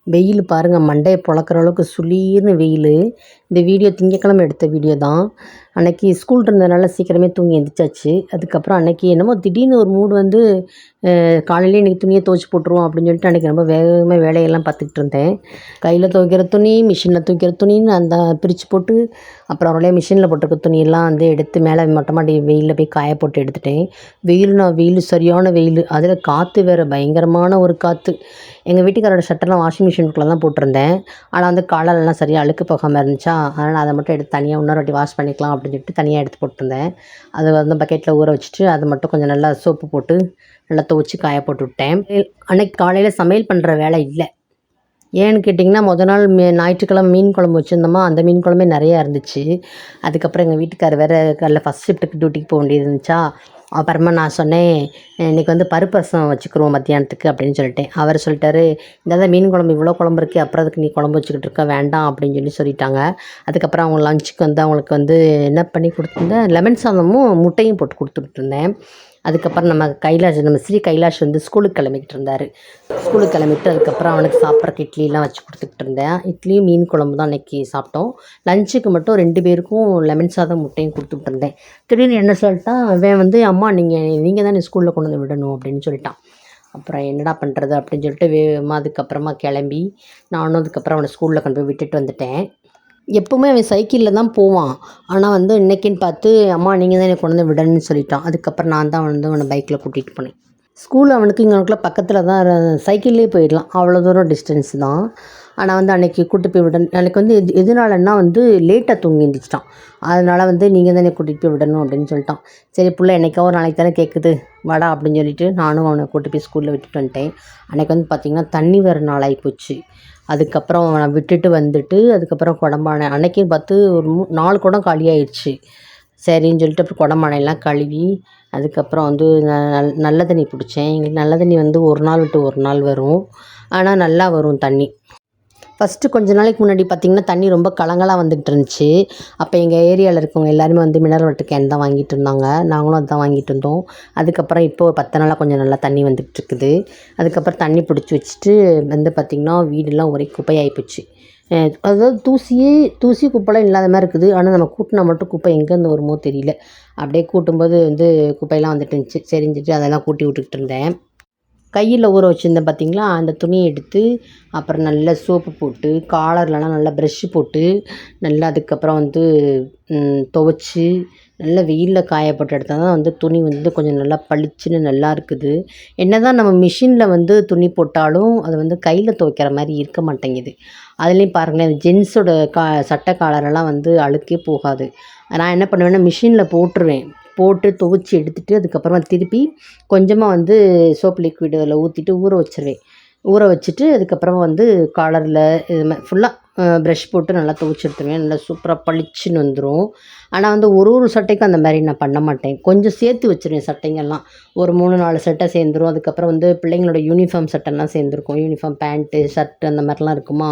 வெயில் பாருங்கள், மண்டையை பொளக்கிற அளவுக்கு சுளீர்னு வெயில். இந்த வீடியோ திங்கக்கிழமை எடுத்த வீடியோ தான். அன்றைக்கி ஸ்கூல் இருந்ததுனால சீக்கிரமே தூங்கி எழுந்திரிச்சாச்சு. அதுக்கப்புறம் அன்றைக்கி என்னமோ திடீர்னு ஒரு மூடு வந்து காலையிலே இன்றைக்கி துணியை துவைச்சி போட்டுருவோம் அப்படின்னு சொல்லிட்டு அன்றைக்கி ரொம்ப வேகமாக வேலையெல்லாம் பார்த்துக்கிட்டு இருந்தேன். கையில் துவைக்கிற துணி, மிஷினில் துவைக்கிற துணின்னு அந்த பிரித்து போட்டு, அப்புறம் அவங்களே மிஷினில் போட்டிருக்க துணியெல்லாம் வந்து எடுத்து மேலே மொட்டை மாடி வெயிலில் போய் காய போட்டு எடுத்துட்டேன். வெயில் சரியான வெயில், அதில் காற்று வேறு பயங்கரமான ஒரு காற்று. எங்கள் வீட்டுக்காரோட ஷர்ட்டெல்லாம் வாஷிங் மிஷினுக்குள்ளே தான் போட்டிருந்தேன். ஆனால் வந்து காலரெல்லாம் சரியாக அழுக்கு போகாமல் இருந்துச்சா, அதனால் அதை மட்டும் எடுத்து தனியாக இன்னொரு வாட்டி வாஷ் பண்ணிக்கலாம் அப்படின்னு சொல்லிட்டு தனியாக எடுத்து போட்டிருந்தேன். அதை வந்து பக்கெட்டில் ஊற வச்சுட்டு அதை மட்டும் கொஞ்சம் நல்லா சோப்பு போட்டு நல்லா துவச்சி காய போட்டு விட்டேன். அன்றைக்கி காலையில் சமையல் பண்ணுற வேலை இல்லை. ஏன்னு கேட்டிங்கன்னா, நாள் ஞாயிற்றுக்கிழமை மீன் குழம்பு வச்சுருந்தோமா, அந்த மீன் குழம்பே நிறையா இருந்துச்சு. அதுக்கப்புறம் எங்கள் வீட்டுக்காரர் வேறு காலைல ஃபஸ்ட் ஷிஃப்ட்டுக்கு டியூட்டிக்கு போக வேண்டியது இருந்துச்சா, அப்புறமா நான் சொன்னேன், இன்றைக்கி வந்து பருப்பு ரசம் வச்சுக்கிறோம் மத்தியானத்துக்கு அப்படின்னு சொல்லிட்டேன். அவர் சொல்லிட்டாரு, இந்த மீன் குழம்பு இவ்வளோ குழம்பு இருக்கே, அப்புறம் அதுக்கு நீ குழம்பு வச்சுக்கிட்டு இருக்க வேண்டாம் அப்படின்னு சொல்லிட்டாங்க. அதுக்கப்புறம் அவங்க லஞ்சுக்கு வந்து அவங்களுக்கு வந்து என்ன பண்ணி கொடுத்துருந்தேன், லெமன் சாதமும் முட்டையும் போட்டு கொடுத்துட்ருந்தேன். அதுக்கப்புறம் நம்ம ஸ்ரீ கைலாஷ் வந்து ஸ்கூலுக்கு கிளம்பிக்கிட்டு இருந்தார். ஸ்கூலுக்கு கிளம்பிட்டு அதுக்கப்புறம் அவனுக்கு சாப்பிட்றக்கு இட்லிலாம் வச்சு கொடுத்துக்கிட்டு இருந்தேன். இட்லியும் மீன் குழம்பு தான் அன்றைக்கி சாப்பிட்டோம். லஞ்சுக்கு மட்டும் 2 பேருக்கும் லெமன் சாதம் முட்டையும் கொடுத்துட்ருந்தேன். திடீர்னு என்ன சொல்லிட்டான், அவன் வந்து அம்மா நீங்கள் தான் ஸ்கூலில் கொண்டு வந்து விடணும் அப்படின்னு சொல்லிட்டான். அப்புறம் என்னடா பண்ணுறது அப்படின்னு சொல்லிட்டு அதுக்கப்புறமா கிளம்பி நானும் அதுக்கப்புறம் அவனை ஸ்கூலில் கொண்டு போய் விட்டுட்டு வந்துட்டேன். எப்போவுமே அவன் சைக்கிளில் தான் போவான். ஆனால் வந்து இன்றைக்கின்னு பார்த்து அம்மா நீங்கள் தான் என்னை கொண்டு வந்து விடணும்னு சொல்லிட்டான். அதுக்கப்புறம் நான் தான் வந்து அவனை பைக்கில் கூட்டிகிட்டு போனேன். ஸ்கூல் அவனுக்கு இங்கனுக்குள்ள பக்கத்தில் தான், சைக்கிள்லேயே போயிடலாம், அவ்வளோ தூரம் டிஸ்டன்ஸ் தான். ஆனால் வந்து அன்றைக்கி கூட்டி போய் அன்றைக்கி வந்து எதுனாலன்னா வந்து லேட்டாக தூங்கி எழுந்திரிச்சிட்டான். அதனால் வந்து நீங்கள் தான் என்னை கூட்டிகிட்டு போய் விடணும் அப்படின்னு சொல்லிட்டான். சரி புள்ள என்றைக்கோ ஒரு நாளைக்கு தானே கேட்குது, வாடா அப்படின்னு சொல்லிட்டு நானும் அவனை கூட்டி போய் ஸ்கூலில் விட்டுட்டு வந்துட்டேன். அன்றைக்கி வந்து பார்த்திங்கன்னா தண்ணி வர நாள் ஆகிப்போச்சு. அதுக்கப்புறம் நான் விட்டுட்டு வந்துட்டு அதுக்கப்புறம் குடம்பானை அன்றைக்கின்னு பார்த்து ஒரு 4 குடம் காலியாகிடுச்சு. சரின்னு சொல்லிட்டு அப்புறம் குடம்பானையெல்லாம் கழுவி அதுக்கப்புறம் வந்து நல்ல தண்ணி பிடிச்சேன். எங்களுக்கு நல்ல தண்ணி வந்து ஒரு நாள் விட்டு ஒரு நாள் வரும், ஆனால் நல்லா வரும் தண்ணி. ஃபஸ்ட்டு கொஞ்ச நாளைக்கு முன்னாடி பார்த்திங்கன்னா தண்ணி ரொம்ப கலங்கலாக வந்துகிட்டு இருந்துச்சு. அப்போ எங்கள் ஏரியாவில் இருக்கவங்க எல்லாருமே வந்து மினரல் வாட்டர் கேன் தான் வாங்கிட்டு இருந்தாங்க. நாங்களும் அதுதான் வாங்கிட்டு இருந்தோம். அதுக்கப்புறம் இப்போ ஒரு 10 நாளாக கொஞ்சம் நல்லா தண்ணி வந்துகிட்டு இருக்குது. அதுக்கப்புறம் தண்ணி பிடிச்சி வச்சுட்டு வந்து பார்த்திங்கன்னா வீடெல்லாம் ஒரே குப்பையாகி போச்சு. அதாவது தூசி குப்பைலாம் இல்லாத மாதிரி இருக்குது. ஆனால் நம்ம கூட்டினா மட்டும் குப்பை எங்கேருந்து வருமோ தெரியல. அப்படியே கூட்டும்போது வந்து குப்பையெல்லாம் வந்துட்டு இருந்துச்சு. சரிஞ்சிட்டு அதெல்லாம் கூட்டி விட்டுக்கிட்டு இருந்தேன். கையில் ஊற வச்சுருந்தேன் பார்த்திங்களா, அந்த துணியை எடுத்து அப்புறம் நல்லா சோப்பு போட்டு காலர்லலாம் நல்லா ப்ரெஷ்ஷு போட்டு நல்லா அதுக்கப்புறம் வந்து துவச்சி நல்லா வெயிலில் காய போட்டு எடுத்தால் தான் வந்து துணி வந்து கொஞ்சம் நல்லா பளிச்சுன்னு நல்லா இருக்குது. என்ன தான் நம்ம மிஷினில் வந்து துணி போட்டாலும் அது வந்து கையில் துவைக்கிற மாதிரி இருக்க மாட்டேங்குது. அதுலேயும் பாருங்களேன், ஜென்ஸோட சட்டை காலரெல்லாம் வந்து அழுக்கே போகாது. நான் என்ன பண்ணுவேன்னா மிஷினில் போட்டுருவேன். போட்டு துவைச்சி எடுத்துகிட்டு அதுக்கப்புறமா திருப்பி கொஞ்சமாக வந்து சோப் லிக்விட் அதில் ஊற்றிட்டு ஊற வச்சுருவேன். ஊற வச்சுட்டு அதுக்கப்புறமா வந்து காலரில் இது மாதிரி ஃபுல்லாக ப்ரஷ் போட்டு நல்லா துவைச்சி எடுத்துருவேன். நல்லா சூப்பராக பளிச்சுன்னு வந்துடும். ஆனால் வந்து ஒரு சட்டைக்கும் அந்த மாதிரி நான் பண்ண மாட்டேன். கொஞ்சம் சேர்த்து வச்சுருவேன் சட்டைங்கள்லாம். ஒரு 3-4 சட்டை சேர்ந்துரும். அதுக்கப்புறம் வந்து பிள்ளைங்களோட யூனிஃபார்ம் சட்டைலாம் சேர்ந்துருக்கும். யூனிஃபார்ம் பேண்ட்டு ஷர்ட்டு அந்த மாதிரிலாம் இருக்குமா,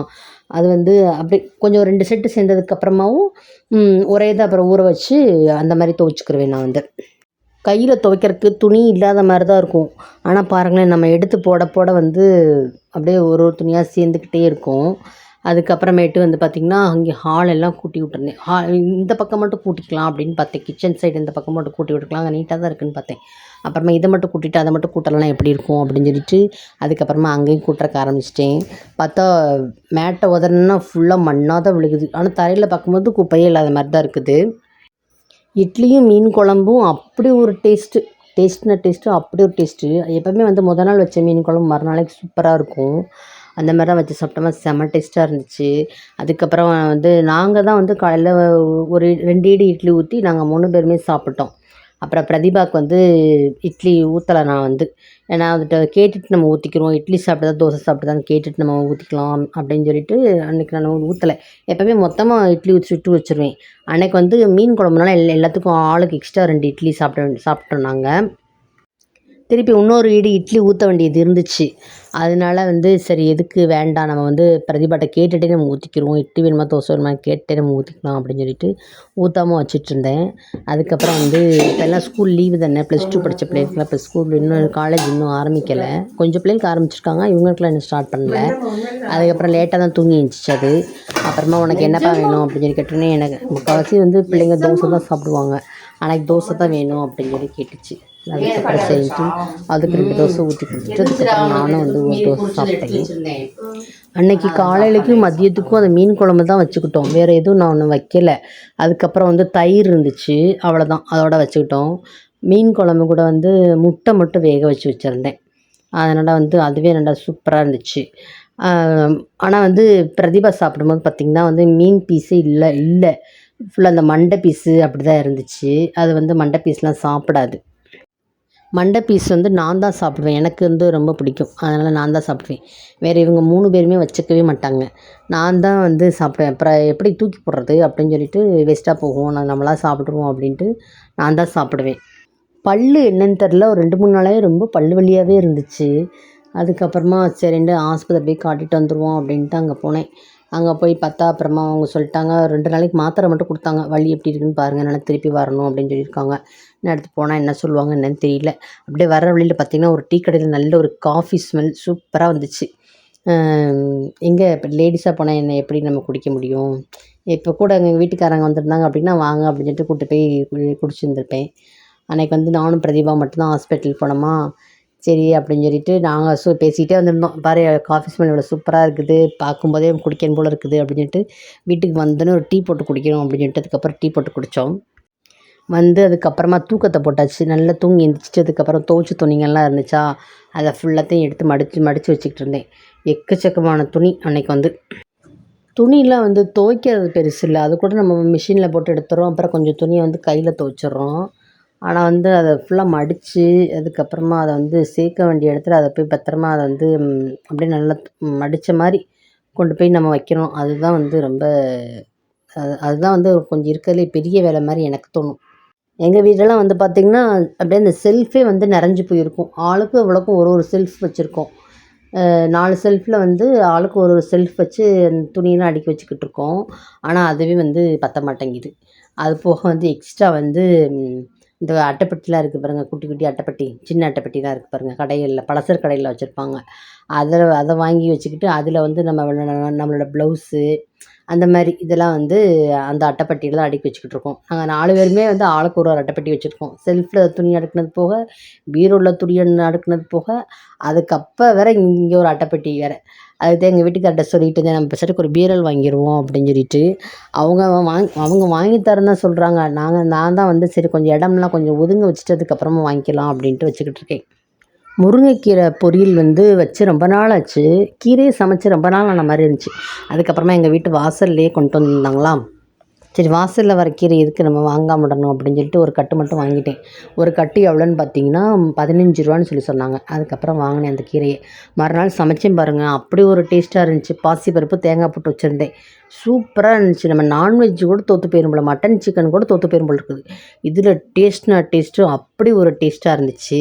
அது வந்து அப்படி கொஞ்சம் 2 செட்டு சேர்ந்ததுக்கப்புறமாவும் ஒரே இதை அப்புறம் ஊற வச்சு அந்த மாதிரி துவைச்சிக்கிருவேன் நான் வந்து. கையில் துவைக்கிறதுக்கு துணி இல்லாத மாதிரி தான் இருக்கும். ஆனால் பாருங்களேன், நம்ம எடுத்து போட போட வந்து அப்படியே ஒரு துணியாக சேர்ந்துக்கிட்டே இருக்கும். அதுக்கப்புறமேட்டு வந்து பார்த்திங்கன்னா அங்கே ஹாலெல்லாம் கூட்டி விட்டுருந்தேன். இந்த பக்கம் மட்டும் கூட்டிக்கலாம் அப்படின்னு பார்த்தேன். கிச்சன் சைடு இந்த பக்கம் மட்டும் கூட்டி விட்டுக்கலாம், அங்கே நீட்டாக தான் இருக்குதுன்னு பார்த்தேன். அப்புறமா இதை மட்டும் கூட்டிட்டு அதை மட்டும் கூட்டலாம் எப்படி இருக்கும் அப்படின்னு சொல்லிட்டு அதுக்கப்புறமா அங்கேயும் கூட்டுறக்க ஆரம்பிச்சிட்டேன். பார்த்தா மேட்டை உதறனா ஃபுல்லாக மண்ணாக தான் விழுகுது. ஆனால் தரையில் பார்க்கும்போது குப்பையே இல்லாத மாதிரி தான் இருக்குது. இட்லியும் மீன் குழம்பும் அப்படி ஒரு டேஸ்ட்டு அப்படி ஒரு டேஸ்ட்டு. எப்போவுமே வந்து நாள் வச்ச மீன் குழம்பு மறுநாளைக்கு சூப்பராக இருக்கும். அந்த மாதிரி தான் வச்சு சாப்பிட்டோமா, செம்ம டேஸ்ட்டாக இருந்துச்சு. அதுக்கப்புறம் வந்து நாங்கள் தான் வந்து காலையில் ஒரு 2 இட்லி ஊற்றி நாங்கள் 3 பேருமே சாப்பிட்டோம். அப்புறம் பிரதீபாவுக்கு வந்து இட்லி ஊற்றலை நான் வந்து. ஏன்னா வந்துட்டு கேட்டுட்டு நம்ம ஊற்றிக்கிறோம், இட்லி சாப்பிட்டதா தோசை சாப்பிட்டதான்னு கேட்டுட்டு நம்ம ஊற்றிக்கலாம் அப்படின்னு சொல்லிட்டு அன்றைக்கி நான் ஊற்றலை. எப்போவுமே மொத்தமாக இட்லி சுட்டு வச்சுருவேன். அன்றைக்கி வந்து மீன் குழம்புனால எல்லாத்துக்கும் ஆளுக்கு எக்ஸ்ட்ரா 2 இட்லி சாப்பிட்டோம் நாங்கள். திருப்பி இன்னொரு இடி இட்லி ஊற்ற வேண்டியது இருந்துச்சு. அதனால வந்து சரி எதுக்கு வேண்டாம், நம்ம வந்து பிரதீபாட்ட கேட்டுகிட்டே நம்ம ஊற்றிக்கிருவோம், இட்லி வேணுமா தோசை வேணுமா கேட்டுகிட்டே நம்ம ஊற்றிக்கலாம் அப்படின்னு சொல்லிட்டு ஊற்றாமல் வச்சிட்ருந்தேன். அதுக்கப்புறம் வந்து இப்போல்லாம் ஸ்கூல் லீவு தானே, +2 படித்த பிள்ளைகளுக்குலாம் இப்போ ஸ்கூல் இன்னும் காலேஜ் இன்னும் ஆரம்பிக்கலை. கொஞ்சம் பிள்ளைங்களுக்கு ஆரம்பிச்சிருக்காங்க, இவங்களுக்குலாம் இன்னும் ஸ்டார்ட் பண்ணல. அதுக்கப்புறம் லேட்டாக தான் தூங்கி எழுந்துச்சு அது. அப்புறமா உனக்கு என்னப்பா வேணும் அப்படின்னு சொல்லி கேட்டோன்னே, எனக்கு முக்கால்வாசி வந்து பிள்ளைங்க தோசை தான் சாப்பிடுவாங்க, அன்றைக்கி தோசை தான் வேணும் அப்படின்னு சொல்லி கேட்டுச்சு. அதுக்கப்புறம் சரின்ட்டு அதுக்கு 2 தோசை ஊற்றி கொடுத்துட்டு அதுக்கப்புறம் நானும் வந்து ஒரு தோசை சாப்பிட்டேன். அன்னைக்கு காலையிலைக்கும் மதியத்துக்கும் அந்த மீன் குழம்பு தான் வச்சுக்கிட்டோம், வேறு எதுவும் நான் ஒன்றும் வைக்கலை. அதுக்கப்புறம் வந்து தயிர் இருந்துச்சு, அவ்வளோதான், அதோட வச்சுக்கிட்டோம். மீன் குழம்பு கூட வந்து முட்டை மட்டும் வேக வச்சுருந்தேன். அதனால் வந்து அதுவே நல்லா சூப்பராக இருந்துச்சு. ஆனால் வந்து பிரதீபா சாப்பிடும்போது பார்த்திங்கன்னா வந்து மீன் பீஸே இல்லை ஃபுல்லாக அந்த மண்டை பீஸு அப்படி தான் இருந்துச்சு. அது வந்து மண்டை பீஸ்லாம் சாப்பிடாது. மண்டை பீஸ் வந்து நான் தான் சாப்பிடுவேன், எனக்கு வந்து ரொம்ப பிடிக்கும், அதனால் நான் தான் சாப்பிடுவேன். வேறு இவங்க 3 பேருமே வச்சுக்கவே மாட்டாங்க, நான் தான் வந்து சாப்பிடுவேன். அப்புறம் எப்படி தூக்கி போடுறது அப்படின்னு சொல்லிட்டு வேஸ்ட்டாக போகும், நம்மளாக சாப்பிட்ருவோம் அப்படின்ட்டு நான் தான் சாப்பிடுவேன். பல்லு என்னன்னு தெரில, ஒரு 2-3 நாளாகவே ரொம்ப பல்லு வலியாகவே இருந்துச்சு. அதுக்கப்புறமா சரின்ட்டு ஆஸ்பத்திரி போய் காட்டிட்டு வந்துடுவோம் அப்படின்ட்டு அங்கே போனேன். அங்கே போய் பார்த்தா அப்புறமா அவங்க சொல்லிட்டாங்க, 2 நாளைக்கு மாத்திரை மட்டும் கொடுத்தாங்க, வலி எப்படி இருக்குன்னு பாருங்கள், என்னால் திருப்பி வரணும் அப்படின்னு சொல்லியிருக்காங்க. நான் எடுத்து போனால் என்ன சொல்லுவாங்க என்னன்னு தெரியல. அப்படியே வர வழியில் பார்த்திங்கன்னா ஒரு டீ கடையில் நல்ல ஒரு காஃபி ஸ்மெல் சூப்பராக வந்துச்சு. எங்கே இப்போ லேடிஸாக போனால் என்ன எப்படி நம்ம குடிக்க முடியும், இப்போ கூட எங்கள் வீட்டுக்காரங்க வந்திருந்தாங்க அப்படின்னா வாங்க அப்படின்னு சொல்லிட்டு கூப்பிட்டு போய் குடிச்சிருந்துருப்பேன். அன்றைக்கி வந்து நானும் பிரதீபா மட்டும்தான் ஹாஸ்பிட்டல் போனோமா, சரி அப்படின்னு சொல்லிட்டு நாங்கள் பேசிகிட்டே வந்திருந்தோம். பாரு காஃபி ஸ்மெல் இவ்வளோ சூப்பராக இருக்குது, பார்க்கும்போதே குடிக்கணும் போல் இருக்குது அப்படின்னு சொல்லிட்டு வீட்டுக்கு வந்தோன்னே ஒரு டீ போட்டு குடிக்கணும் அப்படின்னு சொல்லிட்டு அதுக்கப்புறம் டீ போட்டு குடித்தோம். வந்து அதுக்கப்புறமா தூக்கத்தை போட்டாச்சு, நல்லா தூங்கி எழுந்திரிச்சிட்டு அதுக்கப்புறம் துவைச்ச துணிங்கள்லாம் இருந்துச்சா, அதை ஃபுல்லாத்தையும் எடுத்து மடித்து வச்சுக்கிட்டு இருந்தேன். எக்கச்சக்கமான துணி அன்றைக்கி வந்து. துணியெலாம் வந்து துவைக்கிறது பெருசு இல்லை, அது கூட நம்ம மிஷினில் போட்டு எடுத்துடுறோம், அப்புறம் கொஞ்சம் துணியை வந்து கையில் துவைச்சிட்றோம். ஆனால் வந்து அதை ஃபுல்லாக மடித்து அதுக்கப்புறமா அதை வந்து சேர்க்க வேண்டிய இடத்துல அதை போய் பத்திரமா அதை வந்து அப்படியே நல்லா மடித்த மாதிரி கொண்டு போய் நம்ம வைக்கணும். அதுதான் வந்து ரொம்ப அதுதான் வந்து கொஞ்சம் இருக்கிறதுலே பெரிய வேலை மாதிரி எனக்கு தோணும். எங்கள் வீட்டிலலாம் வந்து பார்த்திங்கன்னா அப்படியே அந்த செல்ஃபே வந்து நிறைஞ்சு போயிருக்கும், ஆளுக்கு இவ்வளோக்கும் ஒரு செல்ஃப் வச்சுருக்கோம். 4 செல்ஃபில் வந்து ஆளுக்கு ஒரு செல்ஃப் வச்சு துணியெல்லாம் அடுக்கி வச்சுக்கிட்டு இருக்கோம். ஆனால் அதுவே வந்து பத்த மாட்டேங்குது. அது போக வந்து எக்ஸ்ட்ரா வந்து இந்த அட்டைப்பெட்டிலாம் இருக்குது பாருங்கள், குட்டி குட்டி அட்டைப்பெட்டி, சின்ன அட்டைப்பெட்டிலாம் இருக்குது பாருங்கள், கடைகளில் பலசர கடையில் வச்சுருப்பாங்க. அதை வாங்கி வச்சுக்கிட்டு அதில் வந்து நம்மளோட ப்ளவுஸு அந்த மாதிரி இதெல்லாம் வந்து அந்த அட்டைப்பெட்டியில் தான் அடுக்கி வச்சுக்கிட்டு இருக்கோம். நாங்கள் 4 பேருமே வந்து ஆளுக்கு ஒரு அட்டைப்பெட்டி வச்சுருக்கோம். செல்ஃபில் துணி அடுக்குனது போக, பீரோவில் துணி அடுக்குனது போக, அதுக்கப்புறம் வேறு இங்கே ஒரு அட்டைப்பெட்டி வேறு. அதுதான் எங்கள் வீட்டுக்கார்ட்ட சொல்லிட்டு இருந்தேன், நம்ம பெருசாட்டுக்கு ஒரு பீரல் வாங்கிடுவோம் அப்படின்னு சொல்லிட்டு. அவங்க வாங்கி தரேன்னு தான் சொல்கிறாங்க. நான் தான் வந்து சரி கொஞ்சம் இடம்லாம் கொஞ்சம் ஒதுங்க வச்சுட்டு அதுக்கப்புறமா வாங்கிக்கலாம் அப்படின்ட்டு வச்சுக்கிட்டு இருக்கேன். முருங்கைக்கீரை பொரியல் வந்து வச்சு ரொம்ப நாள் ஆச்சு, கீரையை சமைச்சு ரொம்ப நாள் ஆன மாதிரி இருந்துச்சு. அதுக்கப்புறமா எங்கள் வீட்டு வாசல்லையே கொண்டு வந்திருந்தாங்களா, சரி வாசலில் வர கீரை எதுக்கு நம்ம வாங்காம விடணும் அப்படின்னு சொல்லிட்டு ஒரு கட்டு மட்டும் வாங்கிட்டேன். ஒரு கட்டு எவ்வளோன்னு பார்த்தீங்கன்னா 15 ரூபான்னு சொல்லி சொன்னாங்க. அதுக்கப்புறம் வாங்கினேன் அந்த கீரையை. மறுநாள் சமைச்சேன் பாருங்கள், அப்படி ஒரு டேஸ்ட்டாக இருந்துச்சு. பாசிப்பருப்பு தேங்காய் போட்டு வச்சுருந்தேன், சூப்பராக இருந்துச்சு. நம்ம நான்வெஜ் கூட தோற்று போயிடும் போல், மட்டன் சிக்கன் கூட தோற்று போயிடும் போல் இருக்குது. இதில் டேஸ்ட்டும் அப்படி ஒரு டேஸ்ட்டாக இருந்துச்சு.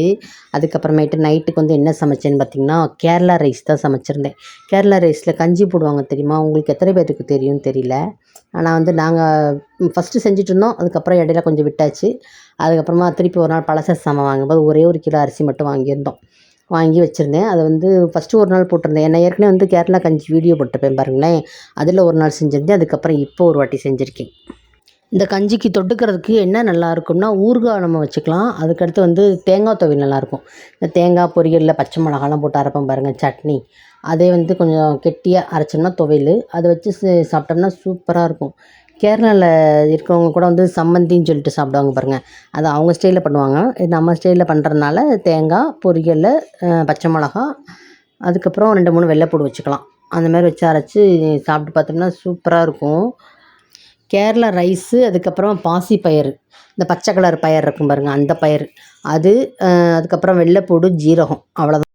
அதுக்கப்புறமேட்டு நைட்டுக்கு வந்து என்ன சமைச்சேன்னு பார்த்தீங்கன்னா கேரளா ரைஸ் தான் சமைச்சிருந்தேன். கேரளா ரைஸில் கஞ்சி போடுவாங்க தெரியுமா, உங்களுக்கு எத்தனை பேருக்கு தெரியும்னு தெரியல. ஆனால் வந்து நாங்கள் ஃபஸ்ட்டு செஞ்சுட்டு இருந்தோம், அதுக்கப்புறம் இடையில கொஞ்சம் விட்டாச்சு. அதுக்கப்புறமா திருப்பி ஒரு நாள் பழச சாமான் வாங்கும்போது ஒரே 1 கிலோ அரிசி மட்டும் வாங்கி வச்சுருந்தேன். அதை வந்து ஃபஸ்ட்டு ஒரு நாள் போட்டிருந்தேன். நான் ஏற்கனவே வந்து கேரளா கஞ்சி வீடியோ போட்டிருப்பேன் பாருங்களேன், அதில் ஒரு நாள் செஞ்சுருந்தேன். அதுக்கப்புறம் இப்போ ஒரு வாட்டி செஞ்சுருக்கேன். இந்த கஞ்சிக்கு தொட்டுக்கிறதுக்கு என்ன நல்லா இருக்கும்னா ஊறுகாய் நம்ம வச்சுக்கலாம். அதுக்கடுத்து வந்து தேங்காய் துவையல் நல்லாயிருக்கும். இந்த தேங்காய் பொரியலில் பச்சை மிளகாலாம் போட்டு அரைப்போம் பாருங்கள் சட்னி, அதே வந்து கொஞ்சம் கெட்டியாக அரைச்சோம்னா துவையல், அதை வச்சு சாப்பிட்டோம்னா சூப்பராக இருக்கும். கேரளாவில் இருக்கவங்க கூட வந்து சம்மந்தின்னு சொல்லிட்டு சாப்பிடுவாங்க பாருங்கள், அது அவங்க ஸ்டைலில் பண்ணுவாங்க. இது நம்ம ஸ்டைலில் பண்ணுறதுனால தேங்காய் பொரியல், பச்சை மிளகா, அதுக்கப்புறம் 2-3 வெள்ளைப்பூடு வச்சுக்கலாம். அந்த மாதிரி வச்சு அரைச்சி சாப்பிட்டு பார்த்தோம்னா சூப்பராக இருக்கும். கேரளா ரைஸு, அதுக்கப்புறம் பாசி பயிறு, இந்த பச்சை கலர் பயிர் இருக்கும் பாருங்கள் அந்த பயிர், அது அதுக்கப்புறம் வெள்ளைப்பூடு, ஜீரகம், அவ்வளோதான்.